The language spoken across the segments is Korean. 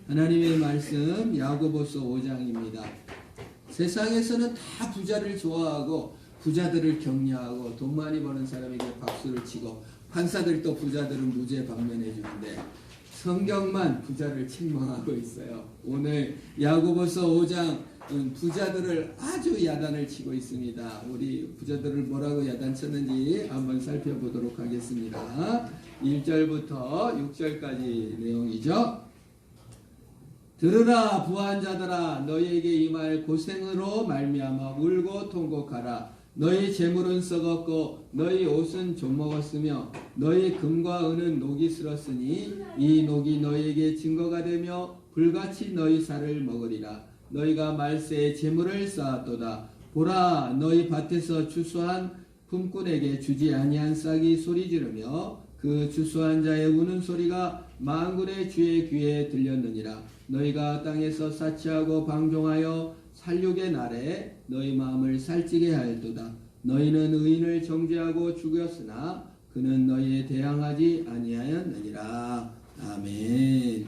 하나님의 말씀 야고보서 5장입니다. 세상에서는 다 부자를 좋아하고 부자들을 격려하고 돈 많이 버는 사람에게 박수를 치고 판사들도 부자들은 무죄 방면해 주는데 성경만 부자를 책망하고 있어요. 오늘 야고보서 5장 부자들을 아주 야단을 치고 있습니다. 우리 부자들을 뭐라고 야단쳤는지 한번 살펴보도록 하겠습니다. 1절부터 6절까지 내용이죠. 들으라 부한 자들아, 너희에게 임할 고생으로 말미암아 울고 통곡하라. 너희 재물은 썩었고 너희 옷은 좀먹었으며 너희 금과 은은 녹이 슬었으니 이 녹이 너희에게 증거가 되며 불같이 너희 살을 먹으리라. 너희가 말세에 재물을 쌓았도다. 보라, 너희 밭에서 추수한 품꾼에게 주지 아니한 싹이 소리 지르며 그 추수한 자의 우는 소리가 만군의 주의 귀에 들렸느니라. 너희가 땅에서 사치하고 방종하여 살육의 날에 너희 마음을 살찌게 하였도다. 너희는 의인을 정죄하고 죽였으나 그는 너희에 대항하지 아니하였느니라. 아멘.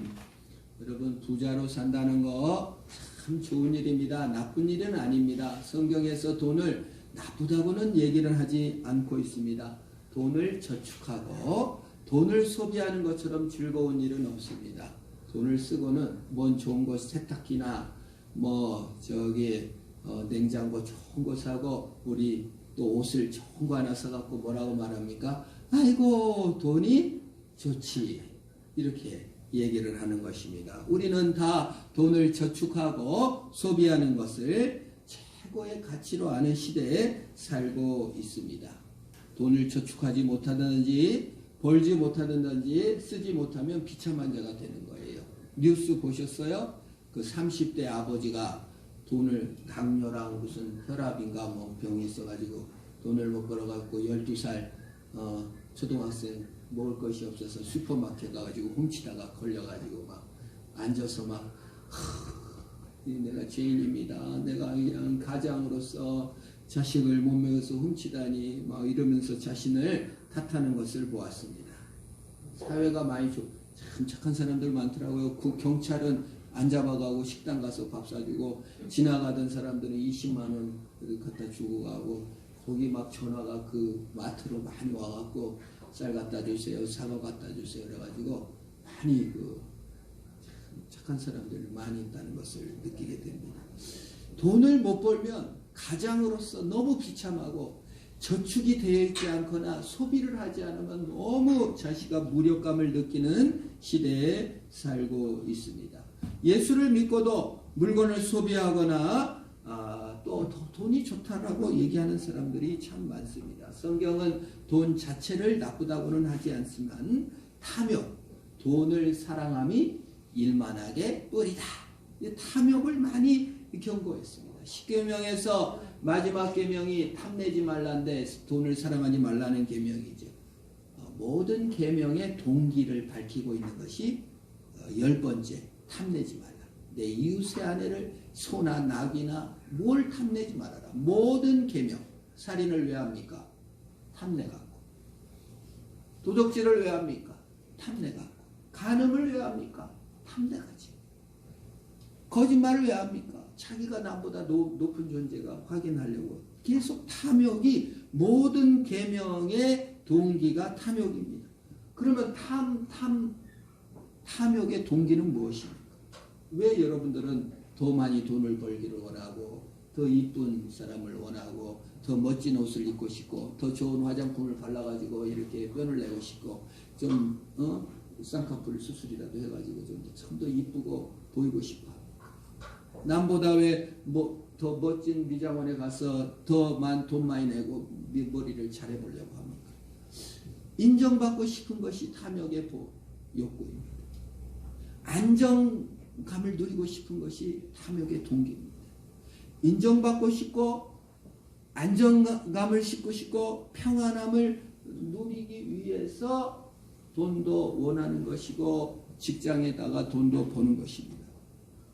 여러분, 부자로 산다는 거 참 좋은 일입니다. 나쁜 일은 아닙니다. 성경에서 돈을 나쁘다고는 얘기를 하지 않고 있습니다. 돈을 저축하고 돈을 소비하는 것처럼 즐거운 일은 없습니다. 돈을 쓰고는 뭔 좋은 거 세탁기나 냉장고 좋은 거 사고 우리 또 옷을 좋은 거 하나 사갖고 뭐라고 말합니까? 아이고 돈이 좋지, 이렇게 얘기를 하는 것입니다. 우리는 다 돈을 저축하고 소비하는 것을 최고의 가치로 아는 시대에 살고 있습니다. 돈을 저축하지 못하든지 벌지 못하든지 쓰지 못하면 비참한 자가 되는 거예요. 뉴스 보셨어요? 그 30대 아버지가 돈을 당뇨랑 무슨 혈압인가 병이 있어가지고 돈을 못 벌어갖고 12살 초등학생 먹을 것이 없어서 슈퍼마켓 가가지고 훔치다가 걸려가지고 막 앉아서 내가 죄인입니다. 내가 그냥 가장으로서 자식을 못 먹여서 훔치다니 막 이러면서 자신을 탓하는 것을 보았습니다. 사회가 많이 참 착한 사람들 많더라고요. 그 경찰은 안 잡아가고 식당 가서 밥 사주고 지나가던 사람들은 20만 원 갖다 주고 가고 거기 막 전화가 그 마트로 많이 와갖고 쌀 갖다 주세요, 사과 갖다 주세요 그래가지고 많이 착한 사람들이 많이 있다는 것을 느끼게 됩니다. 돈을 못 벌면 가장으로서 너무 비참하고 저축이 되어 있지 않거나 소비를 하지 않으면 너무 자식과 무력감을 느끼는 시대에 살고 있습니다. 예수를 믿고도 물건을 소비하거나 또 돈이 좋다라고 얘기하는 사람들이 참 많습니다. 성경은 돈 자체를 나쁘다고는 하지 않지만 탐욕, 돈을 사랑함이 일만하게 뿌리다. 탐욕을 많이 경고했습니다. 10계명에서 마지막 계명이 탐내지 말라인데 돈을 사랑하지 말라는 계명이죠. 모든 계명의 동기를 밝히고 있는 것이 10번째, 탐내지 말라. 내 이웃의 아내를 소나 낙이나 뭘 탐내지 말아라. 모든 계명. 살인을 왜 합니까? 탐내갖고. 도적질을 왜 합니까? 탐내갖고. 간음을 왜 합니까? 탐내가지. 거짓말을 왜 합니까? 자기가 나보다 높은 존재가 확인하려고. 계속 탐욕이 모든 계명의 동기가 탐욕입니다. 그러면 탐욕의 동기는 무엇입니까? 왜 여러분들은 더 많이 돈을 벌기를 원하고 더 이쁜 사람을 원하고 더 멋진 옷을 입고 싶고 더 좋은 화장품을 발라가지고 이렇게 뼈를 내고 싶고 좀 쌍꺼풀 수술이라도 해가지고 좀 더 이쁘고 보이고 싶어. 남보다 왜 더 멋진 미장원에 가서 더 돈 많이 내고 머리를 잘해보려고 합니까? 인정받고 싶은 것이 탐욕의 욕구입니다. 안정감을 누리고 싶은 것이 탐욕의 동기입니다. 인정받고 싶고 안정감을 싣고 싶고 평안함을 누리기 위해서 돈도 원하는 것이고 직장에다가 돈도 버는 것입니다.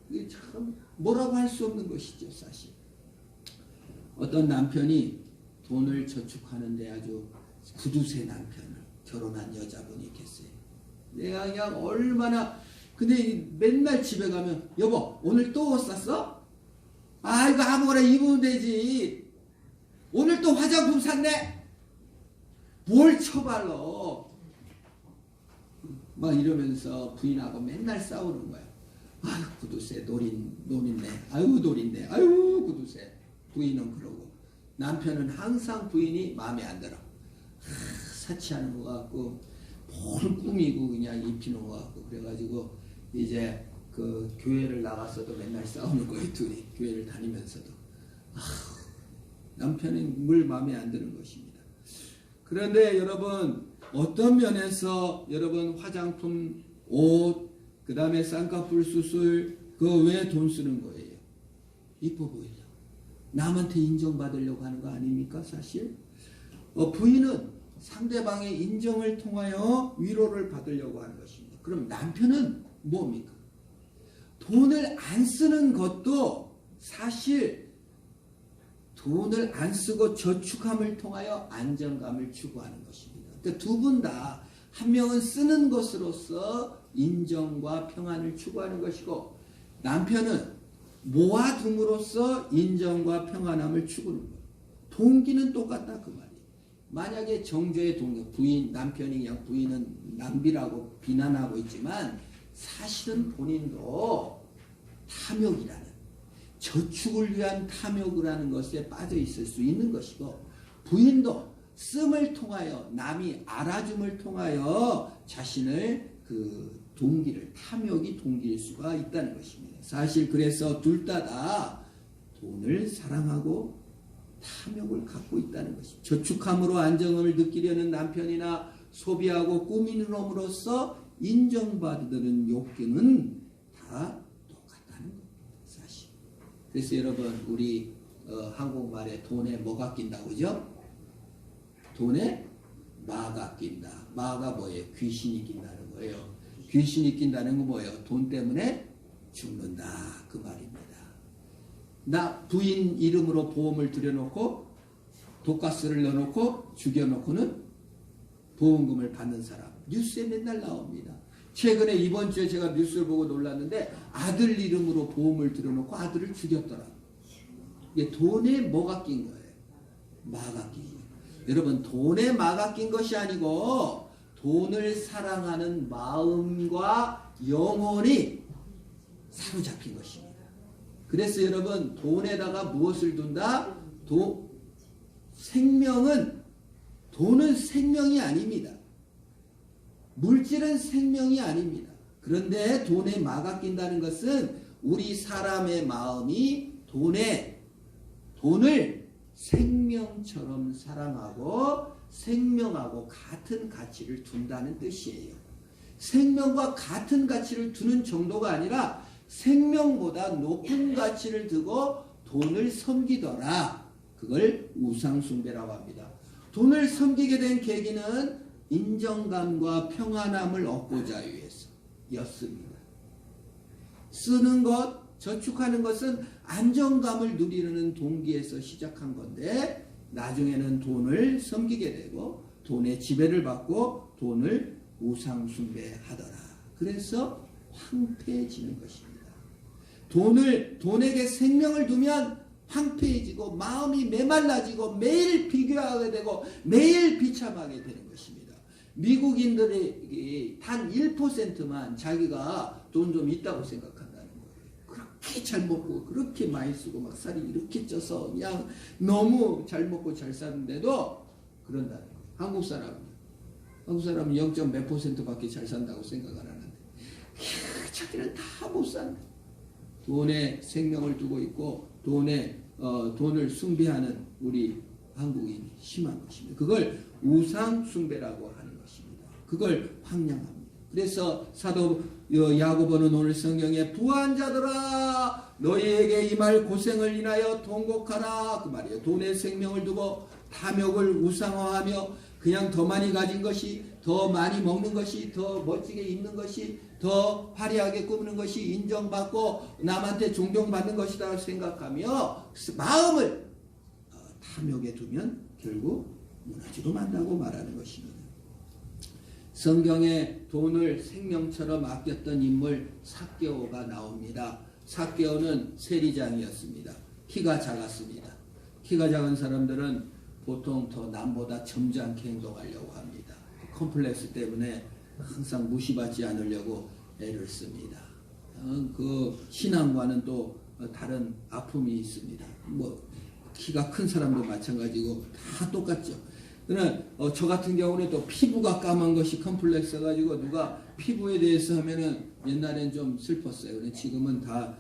이게 참 뭐라고 할 수 없는 것이죠, 사실. 어떤 남편이 돈을 저축하는데 아주 구두쇠 남편을 결혼한 여자분이 계세요. 내가 그냥 얼마나 근데 맨날 집에 가면 여보 오늘 또 옷 샀어? 아 이거 아무거나 입으면 되지. 오늘 또 화장품 샀네? 뭘 처발러? 막 이러면서 부인하고 맨날 싸우는 거야. 아유 구두쇠 노린네. 아유 노린네. 아유 구두쇠. 부인은 그러고 남편은 항상 부인이 마음에 안 들어. 사치하는 것 같고 뭘 꾸미고 그냥 입히는 것 같고 그래가지고 이제 그 교회를 나갔어도 맨날 싸우는 거예요. 둘이 교회를 다니면서도. 남편은 물 마음에 안 드는 것입니다. 그런데 여러분 어떤 면에서 여러분 화장품, 옷, 그 다음에 쌍꺼풀 수술 그거 왜 돈 쓰는 거예요? 이뻐 보이려고. 남한테 인정받으려고 하는 거 아닙니까 사실? 부인은 상대방의 인정을 통하여 위로를 받으려고 하는 것입니다. 그럼 남편은 뭡니까? 돈을 안 쓰는 것도 사실 돈을 안 쓰고 저축함을 통하여 안정감을 추구하는 것입니다. 그러니까 두 분 다 한 명은 쓰는 것으로서 인정과 평안을 추구하는 것이고 남편은 모아둠으로써 인정과 평안함을 추구하는 거예요. 동기는 똑같다 그 말이에요. 만약에 정죄의 동기, 남편이 그냥 부인은 낭비라고 비난하고 있지만 사실은 본인도 탐욕이라는 저축을 위한 탐욕을 하는 것에 빠져 있을 수 있는 것이고 부인도 씀을 통하여 남이 알아줌을 통하여 자신을 그 동기를 탐욕이 동기일 수가 있다는 것입니다. 사실 그래서 둘 다 돈을 사랑하고 탐욕을 갖고 있다는 것입니다. 저축함으로 안정감을 느끼려는 남편이나 소비하고 꾸미는 놈으로서 인정받으려는 욕구는 다 똑같다는 겁니다. 사실. 그래서 여러분 우리 한국말에 돈에 뭐가 낀다고 그죠? 돈에 마가 낀다. 마가 뭐예요? 귀신이 낀다는 거예요. 귀신이 낀다는 건 뭐예요? 돈 때문에 죽는다 그 말입니다. 나 부인 이름으로 보험을 들여놓고 독가스를 넣어놓고 죽여놓고는 보험금을 받는 사람 뉴스에 맨날 나옵니다. 최근에 이번 주에 제가 뉴스를 보고 놀랐는데 아들 이름으로 보험을 들여놓고 아들을 죽였더라. 이게 돈에 뭐가 낀 거예요? 마가 낀 거예요. 여러분 돈에 마가 낀 것이 아니고 돈을 사랑하는 마음과 영혼이 사로잡힌 것입니다. 그래서 여러분 돈에다가 무엇을 둔다? 돈은 생명이 아닙니다. 물질은 생명이 아닙니다. 그런데 돈에 마가 낀다는 것은 우리 사람의 마음이 돈을 생명처럼 사랑하고 생명하고 같은 가치를 둔다는 뜻이에요. 생명과 같은 가치를 두는 정도가 아니라 생명보다 높은 가치를 두고 돈을 섬기더라. 그걸 우상숭배라고 합니다. 돈을 섬기게 된 계기는 인정감과 평안함을 얻고자 위해서였습니다. 쓰는 것, 저축하는 것은 안정감을 누리는 동기에서 시작한 건데 나중에는 돈을 섬기게 되고 돈의 지배를 받고 돈을 우상숭배하더라. 그래서 황폐해지는 것입니다. 돈에게 생명을 두면 황폐해지고 마음이 메말라지고 매일 비교하게 되고 매일 비참하게 되는 것입니다. 미국인들이 단 1%만 자기가 돈 좀 있다고 생각한다는 거예요. 그렇게 잘 먹고 그렇게 많이 쓰고 막 살이 이렇게 쪄서 그냥 너무 잘 먹고 잘 사는데도 그런다는 거예요. 한국 사람은 0. 몇 %밖에 잘 산다고 생각 안 하는데 자기는 다 못 산다. 돈에 생명을 두고 있고 돈을 숭배하는 우리 한국인이 심한 것입니다. 그걸 우상 숭배라고 하는 것입니다. 그걸 황량합니다. 그래서 사도 야고보는 오늘 성경에 부한 자들아 너희에게 임할 고생을 인하여 통곡하라 그 말이에요. 돈에 생명을 두고 탐욕을 우상화하며 그냥 더 많이 가진 것이 더 많이 먹는 것이 더 멋지게 입는 것이 더 화려하게 꾸미는 것이 인정받고 남한테 존경받는 것이다 생각하며 마음을 탐욕에 두면 결국 무너지고 만다고 말하는 것입니다. 성경에 돈을 생명처럼 아꼈던 인물 삭개오가 나옵니다. 삭개오는 세리장이었습니다. 키가 작았습니다. 키가 작은 사람들은 보통 더 남보다 점잖게 행동하려고 합니다. 컴플렉스 때문에 항상 무시받지 않으려고 애를 씁니다. 그 신앙과는 또 다른 아픔이 있습니다. 뭐 키가 큰 사람도 마찬가지고 다 똑같죠. 그러나 저 같은 경우는 또 피부가 까만 것이 컴플렉스 가지고 누가 피부에 대해서 하면은 옛날엔 좀 슬펐어요. 그런데 지금은 다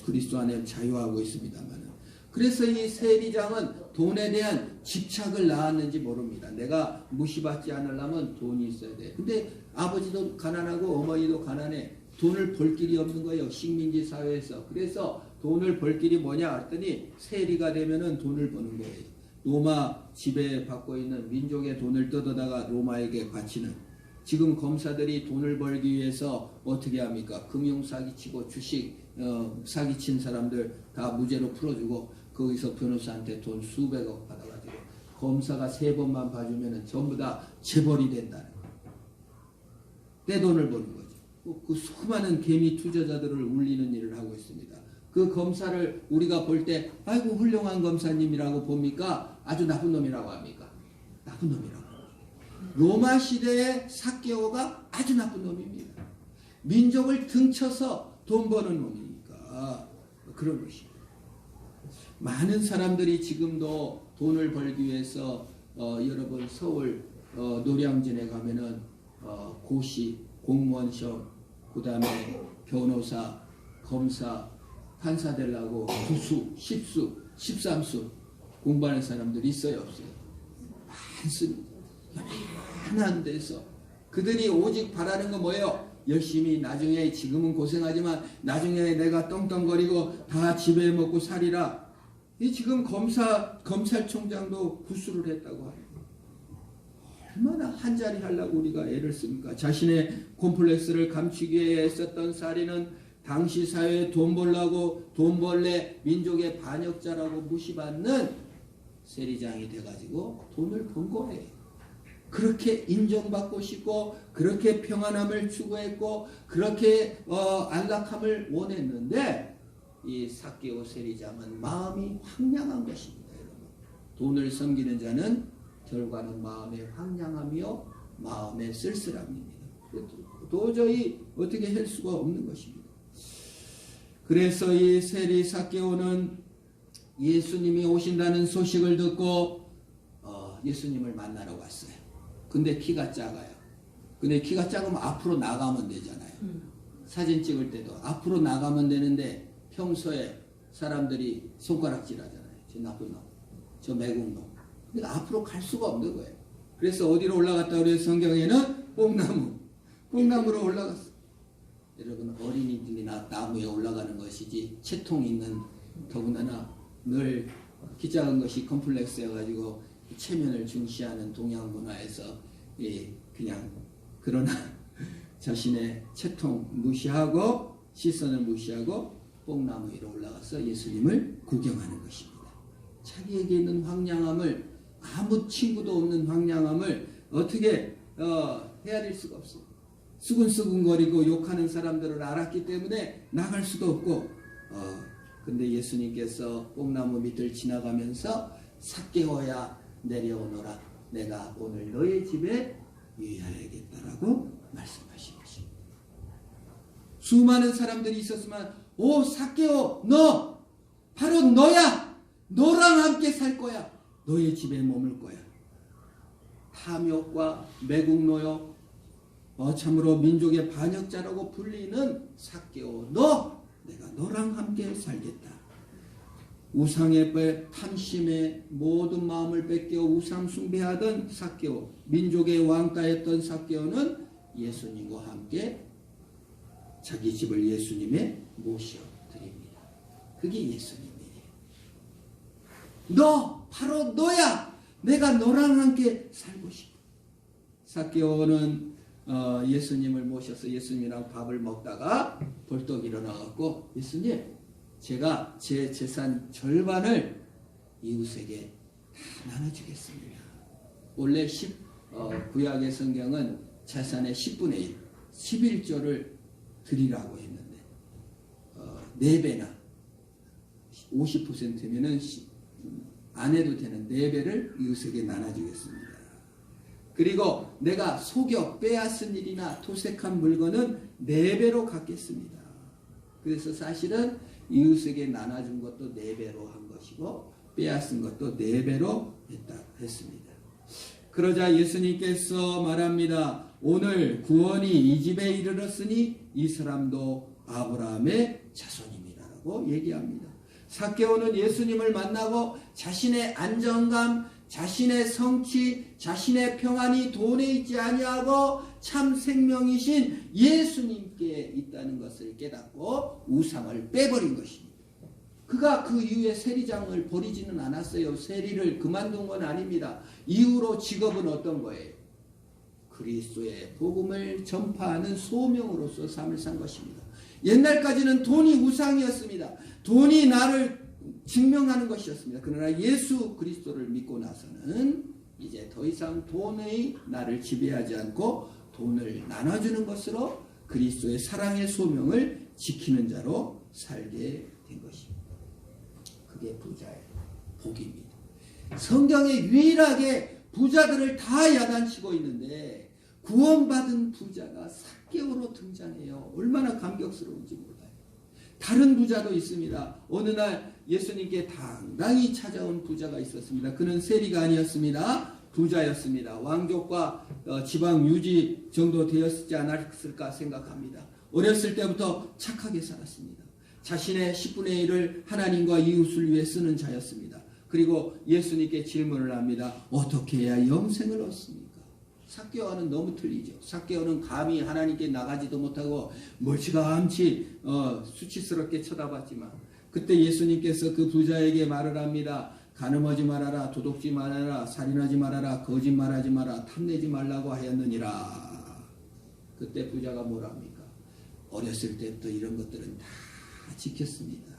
그리스도 안에 자유하고 있습니다만. 그래서 이 세리장은 돈에 대한 집착을 낳았는지 모릅니다. 내가 무시받지 않으려면 돈이 있어야 돼. 근데 아버지도 가난하고 어머니도 가난해. 돈을 벌 길이 없는 거예요. 식민지 사회에서. 그래서 돈을 벌 길이 뭐냐 했더니 세리가 되면은 돈을 버는 거예요. 로마 지배받고 있는 민족의 돈을 뜯어다가 로마에게 바치는. 지금 검사들이 돈을 벌기 위해서 어떻게 합니까? 금융 사기치고 주식 사기친 사람들 다 무죄로 풀어주고 거기서 변호사한테 돈 수백억 받아가지고 검사가 3번만 봐주면 전부 다 재벌이 된다는 거예요. 떼돈을 버는 거죠. 그 수많은 개미 투자자들을 울리는 일을 하고 있습니다. 그 검사를 우리가 볼 때 아이고 훌륭한 검사님이라고 봅니까? 아주 나쁜 놈이라고 합니까? 나쁜 놈이라고. 로마 시대의 삭개오가 아주 나쁜 놈입니다. 민족을 등쳐서 돈 버는 놈이니까 그런 것입니다. 많은 사람들이 지금도 돈을 벌기 위해서 여러분 서울 노량진에 가면은 고시, 공무원 시험, 그 다음에 변호사, 검사, 판사 되려고 9수, 10수, 13수 공부하는 사람들이 있어요, 없어요? 많습니다. 하나한 데서 그들이 오직 바라는 건 뭐예요? 열심히 나중에 지금은 고생하지만 나중에 내가 떵떵거리고 다 지배 먹고 살이라. 이 지금 검찰총장도 구수를 했다고 합니다. 얼마나 한 자리 하려고 우리가 애를 씁니까? 자신의 콤플렉스를 감추기 위해 썼던 살인은 당시 사회에 돈 벌라고 돈 벌래 민족의 반역자라고 무시받는 세리장이 돼가지고 돈을 번 거예요. 그렇게 인정받고 싶고 그렇게 평안함을 추구했고 그렇게 안락함을 원했는데 이 삭개오 세리장은 마음이 황량한 것입니다. 여러분. 돈을 섬기는 자는 결과는 마음의 황량함이요 마음의 쓸쓸함입니다. 도저히 어떻게 할 수가 없는 것입니다. 그래서 이 세리 삭개오는 예수님이 오신다는 소식을 듣고 예수님을 만나러 왔어요. 근데 키가 작아요. 근데 키가 작으면 앞으로 나가면 되잖아요. 사진 찍을 때도 앞으로 나가면 되는데 평소에 사람들이 손가락질 하잖아요. 저 나쁜 놈, 저 매국 놈. 근데 앞으로 갈 수가 없는 거예요. 그래서 어디로 올라갔다 그래요? 성경에는 뽕나무로 올라갔어. 여러분 어린이들이 나무에 올라가는 것이지 채통 있는 더군다나 늘 키 작은 것이 컴플렉스여가지고 체면을 중시하는 동양 문화에서 그냥 그러나 자신의 체통 무시하고 시선을 무시하고 뽕나무 위로 올라가서 예수님을 구경하는 것입니다. 자기에게 있는 황량함을 아무 친구도 없는 황량함을 어떻게 헤아릴 수가 없어요. 수근수근거리고 욕하는 사람들을 알았기 때문에 나갈 수도 없고 근데 예수님께서 뽕나무 밑을 지나가면서 삭개오야 내려오너라 내가 오늘 너의 집에 유의하야겠다라고 말씀하신 것입니다. 수많은 사람들이 있었지만 오 삭개오 너 바로 너야 너랑 함께 살 거야 너의 집에 머물 거야. 탐욕과 매국노욕 참으로 민족의 반역자라고 불리는 삭개오 너 내가 너랑 함께 살겠다. 우상의 탐심에 모든 마음을 뺏겨 우상 숭배하던 삭개오 민족의 왕따였던 삭개오는 예수님과 함께 자기 집을 예수님에 모셔드립니다. 그게 예수님이에요. 너 바로 너야 내가 너랑 함께 살고 싶어. 삭개오는 예수님을 모셔서 예수님이랑 밥을 먹다가 벌떡 일어나갖고 예수님 제가 제 재산 절반을 이웃에게 다 나눠주겠습니다. 원래 구약의 성경은 재산의 10분의 1, 11조를 드리라고 했는데 4배나 50%면은 안 해도 되는 4배를 이웃에게 나눠주겠습니다. 그리고 내가 속여 빼앗은 일이나 토색한 물건은 4배로 갚겠습니다. 그래서 사실은 이웃에게 나눠준 것도 4배로 한 것이고 빼앗은 것도 4배로 했습니다. 그러자 예수님께서 말합니다. 오늘 구원이 이 집에 이르렀으니 이 사람도 아브라함의 자손입니다라고 얘기합니다. 삭개오는 예수님을 만나고 자신의 안정감, 자신의 성취, 자신의 평안이 돈에 있지 아니하고 참 생명이신 예수님께 있다는 것을 깨닫고 우상을 빼버린 것입니다. 그가 그 이후에 세리장을 버리지는 않았어요. 세리를 그만둔 건 아닙니다. 이후로 직업은 어떤 거예요? 그리스도의 복음을 전파하는 소명으로서 삶을 산 것입니다. 옛날까지는 돈이 우상이었습니다. 돈이 나를 증명하는 것이었습니다. 그러나 예수 그리스도를 믿고 나서는 이제 더 이상 돈의 나를 지배하지 않고 돈을 나눠주는 것으로 그리스도의 사랑의 소명을 지키는 자로 살게 된 것입니다. 그게 부자의 복입니다. 성경에 유일하게 부자들을 다 야단치고 있는데 구원받은 부자가 삭개오로 등장해요. 얼마나 감격스러운지 몰라요. 다른 부자도 있습니다. 어느 날 예수님께 당당히 찾아온 부자가 있었습니다. 그는 세리가 아니었습니다. 부자였습니다. 왕족과 지방 유지 정도 되었지 않았을까 생각합니다. 어렸을 때부터 착하게 살았습니다. 자신의 10분의 1을 하나님과 이웃을 위해 쓰는 자였습니다. 그리고 예수님께 질문을 합니다. 어떻게 해야 영생을 얻습니까? 삭개오와는 너무 틀리죠. 삭개오는 감히 하나님께 나가지도 못하고 멀찌감치 수치스럽게 쳐다봤지만 그때 예수님께서 그 부자에게 말을 합니다. 간음하지 말아라, 도둑질 말아라, 살인하지 말아라, 거짓말하지 마라, 탐내지 말라고 하였느니라. 그때 부자가 뭐랍니까? 어렸을 때부터 이런 것들은 다 지켰습니다.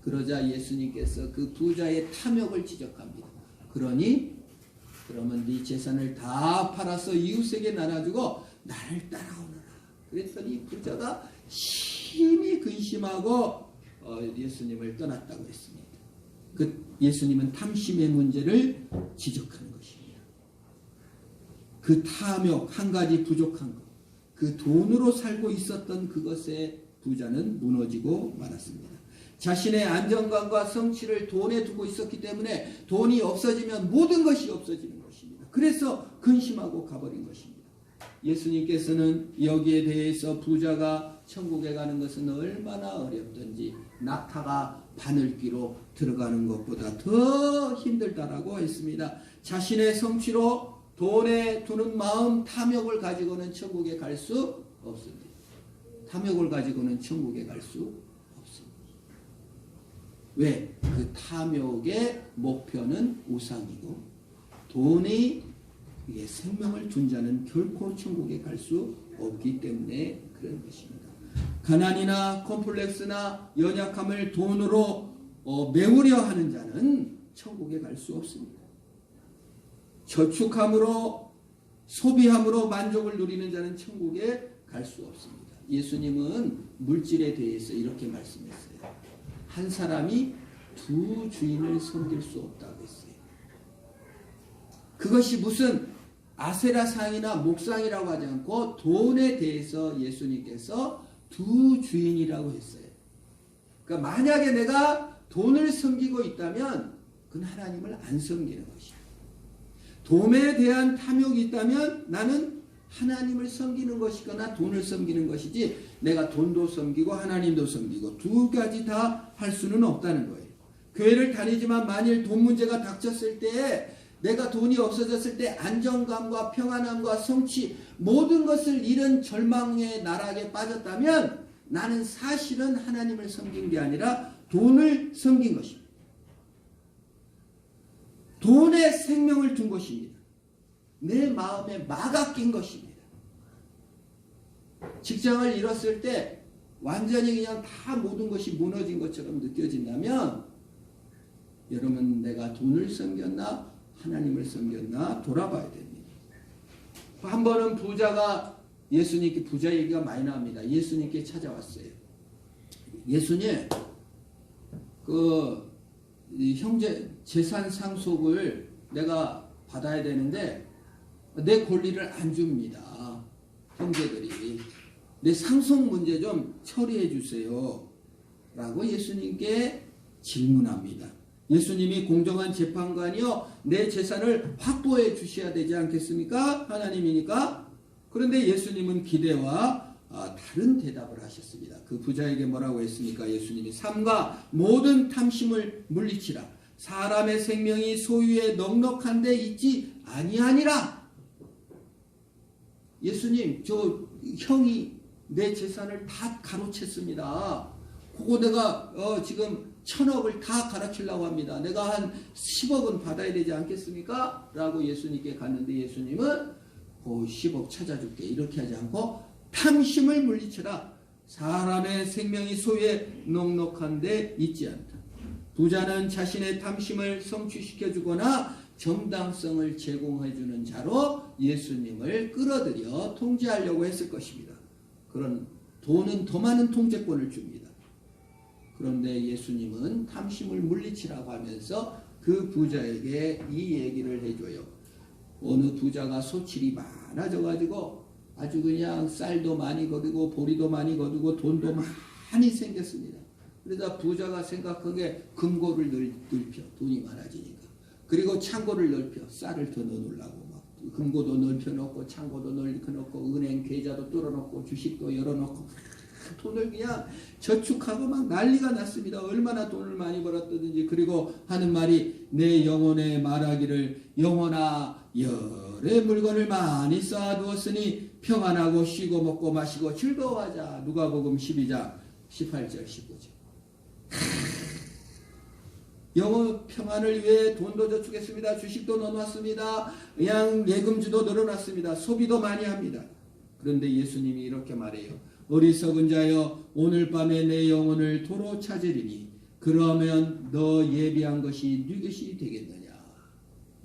그러자 예수님께서 그 부자의 탐욕을 지적합니다. 그러면 네 재산을 다 팔아서 이웃에게 나눠주고 나를 따라오너라. 그랬더니 부자가 심히 근심하고 예수님을 떠났다고 했습니다. 그 예수님은 탐심의 문제를 지적하는 것입니다. 그 탐욕 한 가지 부족한 것, 그 돈으로 살고 있었던 그것에 부자는 무너지고 말았습니다. 자신의 안정감과 성취를 돈에 두고 있었기 때문에 돈이 없어지면 모든 것이 없어지는 것입니다. 그래서 근심하고 가버린 것입니다. 예수님께서는 여기에 대해서 부자가 천국에 가는 것은 얼마나 어렵든지 낙타가 바늘귀로 들어가는 것보다 더 힘들다라고 했습니다. 자신의 성취로 돈에 두는 마음, 탐욕을 가지고는 천국에 갈 수 없습니다. 탐욕을 가지고는 천국에 갈 수 없습니다. 왜? 그 탐욕의 목표는 우상이고 돈이 생명을 둔 자는 결코 천국에 갈 수 없기 때문에 그런 것입니다. 가난이나 콤플렉스나 연약함을 돈으로 메우려 하는 자는 천국에 갈 수 없습니다. 저축함으로 소비함으로 만족을 누리는 자는 천국에 갈 수 없습니다. 예수님은 물질에 대해서 이렇게 말씀했어요. 한 사람이 두 주인을 섬길 수 없다고 했어요. 그것이 무슨 아세라상이나 목상이라고 하지 않고 돈에 대해서 예수님께서 두 주인이라고 했어요. 그러니까 만약에 내가 돈을 섬기고 있다면 그건 하나님을 안 섬기는 것이에요. 돈에 대한 탐욕이 있다면 나는 하나님을 섬기는 것이거나 돈을 섬기는 것이지 내가 돈도 섬기고 하나님도 섬기고 두 가지 다 할 수는 없다는 거예요. 교회를 다니지만 만일 돈 문제가 닥쳤을 때에 내가 돈이 없어졌을 때 안정감과 평안함과 성취 모든 것을 잃은 절망의 나락에 빠졌다면 나는 사실은 하나님을 섬긴 게 아니라 돈을 섬긴 것입니다. 돈에 생명을 둔 것입니다. 내 마음에 막아낀 것입니다. 직장을 잃었을 때 완전히 그냥 다 모든 것이 무너진 것처럼 느껴진다면 여러분 내가 돈을 섬겼나 하나님을 섬겼나 돌아봐야 됩니다. 한 번은 부자가 예수님께, 부자 얘기가 많이 나옵니다. 예수님께 찾아왔어요. 예수님, 이 형제 재산 상속을 내가 받아야 되는데 내 권리를 안 줍니다. 형제들이. 내 상속 문제 좀 처리해 주세요. 라고 예수님께 질문합니다. 예수님이 공정한 재판관이요, 내 재산을 확보해 주셔야 되지 않겠습니까? 하나님이니까. 그런데 예수님은 기대와 다른 대답을 하셨습니다. 그 부자에게 뭐라고 했습니까? 예수님이 삼가 모든 탐심을 물리치라. 사람의 생명이 소유에 넉넉한 데 있지 아니하니라. 예수님, 저 형이 내 재산을 다 가로챘습니다. 그거 내가 지금 1,000억을 다 갈아치려고 합니다. 내가 한 10억은 받아야 되지 않겠습니까? 라고 예수님께 갔는데 예수님은 그 10억 찾아줄게. 이렇게 하지 않고 탐심을 물리쳐라. 사람의 생명이 소유에 넉넉한 데 있지 않다. 부자는 자신의 탐심을 성취시켜주거나 정당성을 제공해주는 자로 예수님을 끌어들여 통제하려고 했을 것입니다. 그런 돈은 더 많은 통제권을 줍니다. 그런데 예수님은 탐심을 물리치라고 하면서 그 부자에게 이 얘기를 해줘요. 어느 부자가 소출이 많아져가지고 아주 그냥 쌀도 많이 거두고 보리도 많이 거두고 돈도 많이 생겼습니다. 그러다 부자가 생각하기에 금고를 넓혀, 돈이 많아지니까. 그리고 창고를 넓혀, 쌀을 더 넣어놓으려고 막 금고도 넓혀놓고 창고도 넓혀놓고 은행 계좌도 뚫어놓고 주식도 열어놓고 돈을 그냥 저축하고 막 난리가 났습니다. 얼마나 돈을 많이 벌었든지. 그리고 하는 말이 내 영혼에 말하기를 영혼아 열의 물건을 많이 쌓아두었으니 평안하고 쉬고 먹고 마시고 즐거워하자. 누가복음 12장 18절 19절. 영혼 평안을 위해 돈도 저축했습니다. 주식도 넣어놨습니다. 그냥 예금주도 늘어났습니다. 소비도 많이 합니다. 그런데 예수님이 이렇게 말해요. 어리석은 자여 오늘 밤에 내 영혼을 도로 찾으리니 그러면 너 예비한 것이 네 것이 되겠느냐.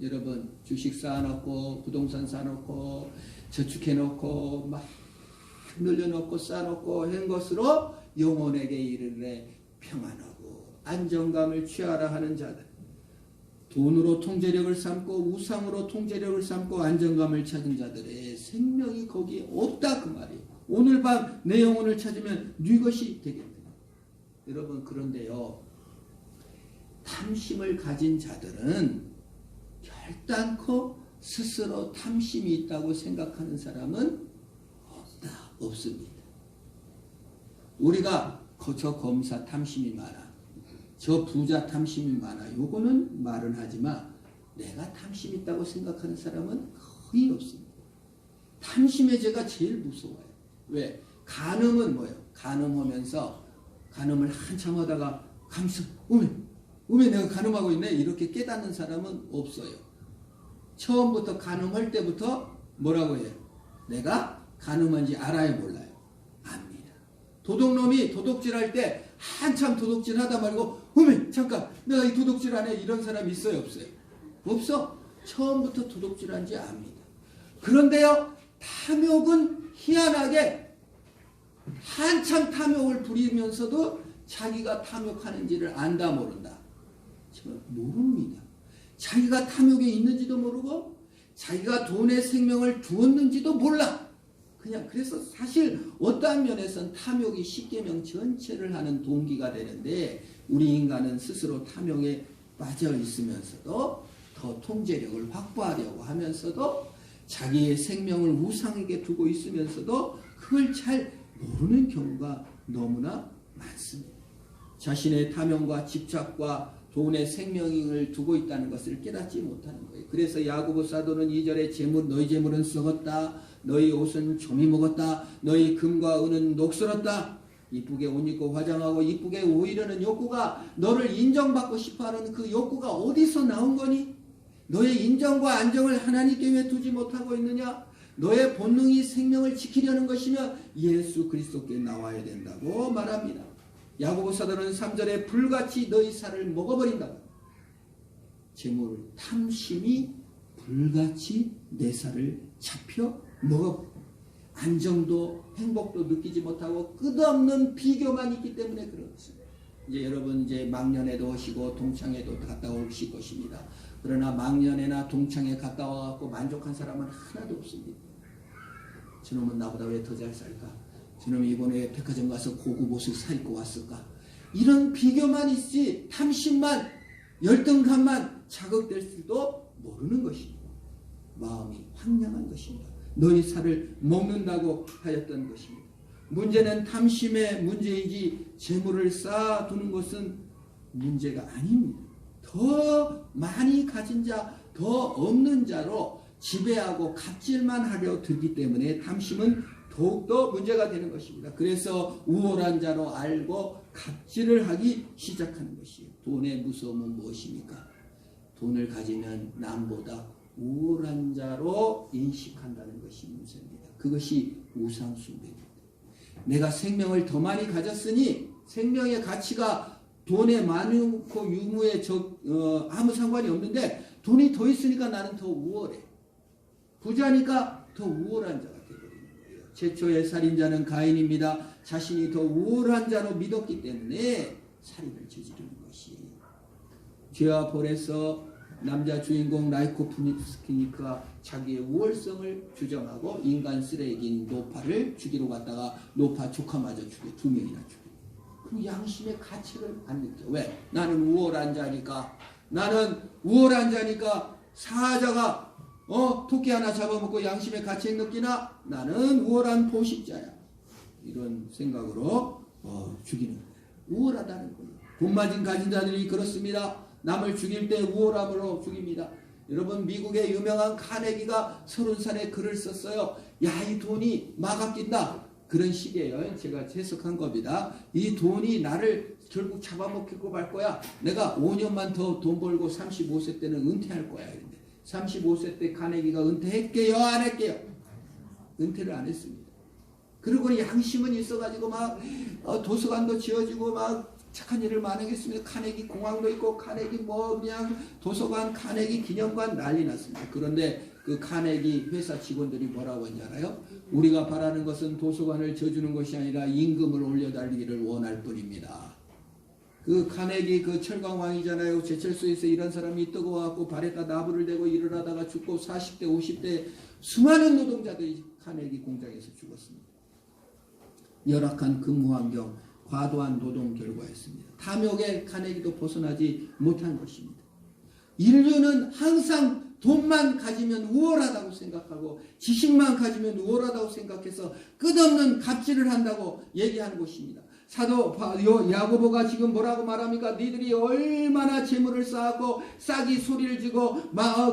여러분 주식 쌓아놓고 부동산 쌓아놓고 저축해놓고 막 늘려놓고 쌓아놓고 한 것으로 영혼에게 이르되 평안하고 안정감을 취하라 하는 자들, 돈으로 통제력을 삼고 우상으로 통제력을 삼고 안정감을 찾은 자들의 생명이 거기에 없다 그 말이에요. 오늘 밤 내 영혼을 찾으면 네 것이 되겠다. 여러분 그런데요, 탐심을 가진 자들은 결단코 스스로 탐심이 있다고 생각하는 사람은 없습니다. 우리가 저 검사 탐심이 많아, 저 부자 탐심이 많아, 요거는 말은 하지만 내가 탐심 있다고 생각하는 사람은 거의 없습니다. 탐심의 죄가 제일 무서워요. 왜? 간음은 뭐예요? 간음하면서 간음을 한참 하다가 감사, 어메 내가 간음하고 있네 이렇게 깨닫는 사람은 없어요. 처음부터 간음할 때부터 뭐라고 해요? 내가 간음한지 알아요, 몰라요? 압니다. 도둑놈이 도둑질할 때 한참 도둑질 하다 말고 어메 잠깐 내가 이 도둑질 안 해, 이런 사람 있어요, 없어요? 없어. 처음부터 도둑질한지 압니다. 그런데요, 탐욕은 희한하게 한참 탐욕을 부리면서도 자기가 탐욕하는지를 안다 모른다. 정말 모릅니다. 자기가 탐욕에 있는지도 모르고 자기가 돈에 생명을 두었는지도 몰라. 그냥 그래서 사실 어떠한 면에서는 탐욕이 십계명 전체를 하는 동기가 되는데, 우리 인간은 스스로 탐욕에 빠져 있으면서도 더 통제력을 확보하려고 하면서도 자기의 생명을 우상에게 두고 있으면서도 그걸 잘 모르는 경우가 너무나 많습니다. 자신의 탐욕과 집착과 돈의 생명을 두고 있다는 것을 깨닫지 못하는 거예요. 그래서 야고보 사도는 2절에 너희 재물은 썩었다, 너희 옷은 조미 먹었다, 너희 금과 은은 녹슬었다. 이쁘게 옷 입고 화장하고 이쁘게 오이려는 욕구가, 너를 인정받고 싶어하는 그 욕구가 어디서 나온 거니? 너의 인정과 안정을 하나님께 왜 두지 못하고 있느냐? 너의 본능이 생명을 지키려는 것이면 예수 그리스도께 나와야 된다고 말합니다. 야고보 사도는 3절에 불같이 너희 살을 먹어버린다. 재물 탐심이 불같이 내 살을 잡혀 뭐가 안정도 행복도 느끼지 못하고 끝없는 비교만 있기 때문에 그런 것입니다. 이제 여러분 이제 망년에도 오시고 동창회도 갔다 오실 것입니다. 그러나 망년에나 동창회 갔다 와갖고 만족한 사람은 하나도 없습니다. 저놈은 나보다 왜 더 잘 살까? 저놈이 이번에 백화점 가서 고급 옷을 사 입고 왔을까? 이런 비교만 있지 탐심만 열등감만 자극될 수도 모르는 것입니다. 마음이 황량한 것입니다. 너희 살을 먹는다고 하였던 것입니다. 문제는 탐심의 문제이지 재물을 쌓아두는 것은 문제가 아닙니다. 더 많이 가진 자, 더 없는 자로 지배하고 갑질만 하려 들기 때문에 탐심은 더욱더 문제가 되는 것입니다. 그래서 우월한 자로 알고 갑질을 하기 시작하는 것이에요. 돈의 무서움은 무엇입니까? 돈을 가지면 남보다 우월한 자로 인식한다는 것이 문제입니다. 그것이 우상숭배입니다. 내가 생명을 더 많이 가졌으니 생명의 가치가 돈에 많고 유무에 아무 상관이 없는데 돈이 더 있으니까 나는 더 우월해. 부자니까 더 우월한 자가 되어버리는 거예요. 최초의 살인자는 가인입니다. 자신이 더 우월한 자로 믿었기 때문에 살인을 저지르는 것이에요. 죄와 벌에서 남자 주인공 라이코프스키니크가 자기의 우월성을 주장하고 인간 쓰레기인 노파를 죽이러 갔다가 노파 조카마저 죽여 2명이나 죽여. 그 양심의 가치를 안 느껴. 왜? 나는 우월한 자니까. 나는 우월한 자니까 사자가 토끼 하나 잡아먹고 양심의 가치를 느끼나? 나는 우월한 포식자야. 이런 생각으로 죽이는 거예요. 우월하다는 거예요. 돈 많이 가진 자들이 그렇습니다. 남을 죽일 때 우월함으로 죽입니다. 여러분 미국의 유명한 카네기가 30살에 글을 썼어요. 야, 이 돈이 막 아낀다. 그런 식이에요. 제가 해석한 겁니다. 이 돈이 나를 결국 잡아먹히고 말 거야. 내가 5년만 더 돈 벌고 35세 때는 은퇴할 거야. 35세 때 카네기가 은퇴할게요? 안 할게요? 은퇴를 안 했습니다. 그리고 양심은 있어가지고 막 도서관도 지어지고 막 착한 일을 많이 하겠습니다. 카네기 공항도 있고 카네기 그냥 도서관 카네기 기념관 난리 났습니다. 그런데 그 카네기 회사 직원들이 뭐라고 하는지 알아요? 우리가 바라는 것은 도서관을 져주는 것이 아니라 임금을 올려달리기를 원할 뿐입니다. 그 카네기 그 철강왕이잖아요. 제철소에서 이런 사람이 뜨거워갖고 발에다 나부를 대고 일을 하다가 죽고 40대 50대 수많은 노동자들이 카네기 공장에서 죽었습니다. 열악한 근무환경, 과도한 노동 결과였습니다. 탐욕의 카네기도 벗어나지 못한 것입니다. 인류는 항상 돈만 가지면 우월하다고 생각하고 지식만 가지면 우월하다고 생각해서 끝없는 갑질을 한다고 얘기하는 것입니다. 사도 야고보가 지금 뭐라고 말합니까? 니들이 얼마나 재물을 쌓았고 싹이 소리를 지고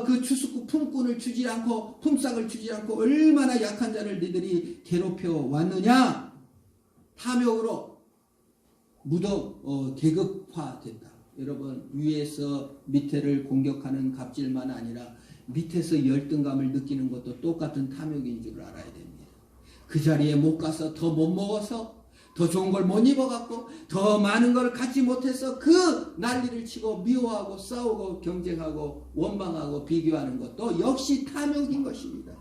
그 추수꾼 품꾼을 주지 않고 품삯을 주지 않고 얼마나 약한 자를 니들이 괴롭혀 왔느냐? 탐욕으로 계급화됐다. 여러분 위에서 밑에를 공격하는 갑질만 아니라 밑에서 열등감을 느끼는 것도 똑같은 탐욕인 줄 알아야 됩니다. 그 자리에 못 가서 더 못 먹어서 더 좋은 걸 못 입어갖고 더 많은 걸 갖지 못해서 그 난리를 치고 미워하고 싸우고 경쟁하고 원망하고 비교하는 것도 역시 탐욕인 것입니다.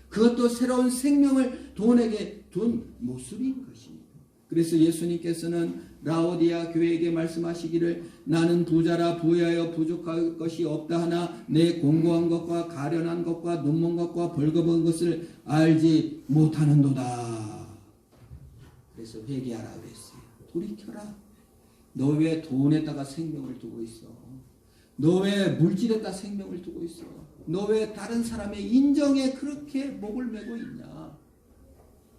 그것도 새로운 생명을 돈에게 둔 모습인 것입니다. 그래서 예수님께서는 라오디아 교회에게 말씀하시기를 나는 부자라 부유하여 부족할 것이 없다 하나 내 공고한 것과 가련한 것과 눈먼 것과 벌거벗은 것을 알지 못하는도다. 그래서 회개하라 그랬어요. 돌이켜라. 너 왜 돈에다가 생명을 두고 있어? 너 왜 물질에다 생명을 두고 있어? 너 왜 다른 사람의 인정에 그렇게 목을 메고 있냐?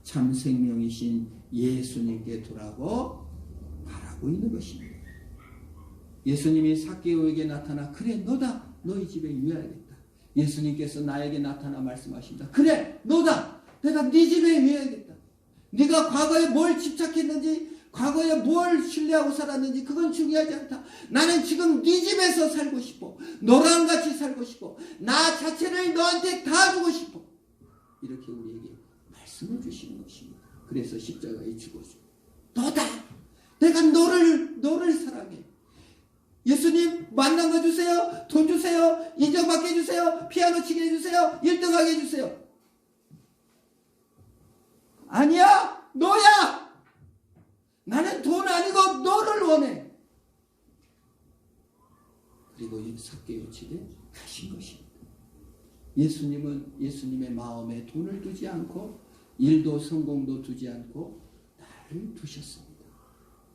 참 생명이신 예수님께 두라고 말하고 있는 것입니다. 예수님이 삭개오에게 나타나 그래 너다. 너희 집에 유해야겠다. 예수님께서 나에게 나타나 말씀하십니다. 그래 너다. 내가 네 집에 유해야겠다. 네가 과거에 뭘 집착했는지 과거에 뭘 신뢰하고 살았는지 그건 중요하지 않다. 나는 지금 네 집에서 살고 싶어. 너랑 같이 살고 싶어. 나 자체를 너한테 다 주고 싶어. 이렇게 우리에게 말씀을 주시는 것입니다. 그래서 십자가에 죽어서 너다. 내가 너를 사랑해. 예수님 만난 거 주세요. 돈 주세요. 인정받게 해주세요. 피아노 치게 해주세요. 1등하게 해주세요. 아니야, 너야. 나는 돈 아니고 너를 원해. 그리고 삭개오 집에 가신 것입니다. 예수님은 예수님의 마음에 돈을 두지 않고 일도 성공도 두지 않고 나를 두셨습니다.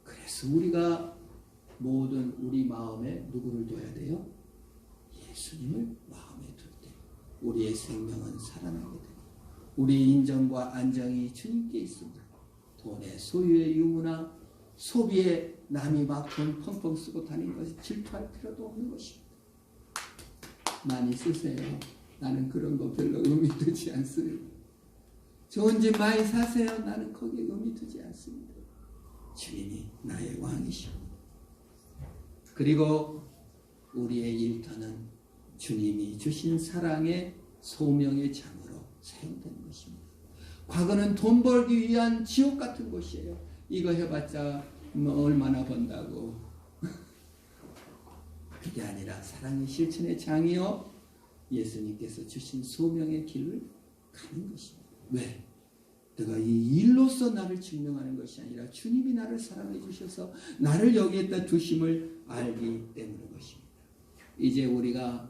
그래서 우리가 모든 우리 마음에 누구를 둬야 돼요? 예수님을 마음에 둘 때 우리의 생명은 살아나게 됩니다. 우리의 인정과 안정이 주님께 있습니다. 돈의 소유의 유무나 소비에 남이 막 돈 펑펑 쓰고 다니는 것이 질투할 필요도 없는 것입니다. 많이 쓰세요. 나는 그런 거 별로 의미 두지 않습니다. 좋은 집 많이 사세요. 나는 거기에 의미 두지 않습니다. 주님이 나의 왕이십니다. 그리고 우리의 일터는 주님이 주신 사랑의 소명의 장으로 사용되는 것입니다. 과거는 돈 벌기 위한 지옥 같은 곳이에요. 이거 해봤자 뭐 얼마나 번다고. 그게 아니라 사랑의 실천의 장이요, 예수님께서 주신 소명의 길을 가는 것입니다. 왜? 내가 이 일로서 나를 증명하는 것이 아니라 주님이 나를 사랑해 주셔서 나를 여기에다 두심을 알기 때문인 것입니다. 이제 우리가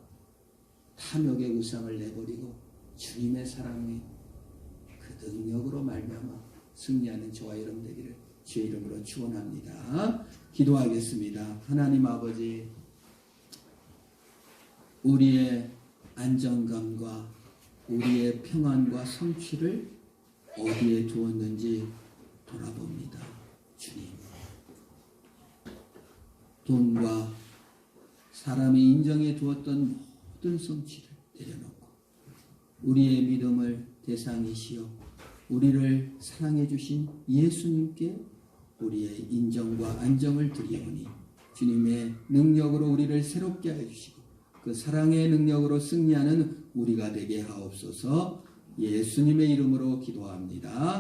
탐욕의 우상을 내버리고 주님의 사랑의 그 능력으로 말미암아 승리하는 저와 여러분 되기를 주의 이름으로 축원합니다. 기도하겠습니다. 하나님 아버지, 우리의 안정감과 우리의 평안과 성취를 어디에 두었는지 돌아봅니다. 주님, 돈과 사람이 인정해 두었던 모든 성취를 내려놓고 우리의 믿음을 대상이시여 우리를 사랑해 주신 예수님께 우리의 인정과 안정을 드리오니 주님의 능력으로 우리를 새롭게 하여 주시고 그 사랑의 능력으로 승리하는 우리가 되게 하옵소서. 예수님의 이름으로 기도합니다.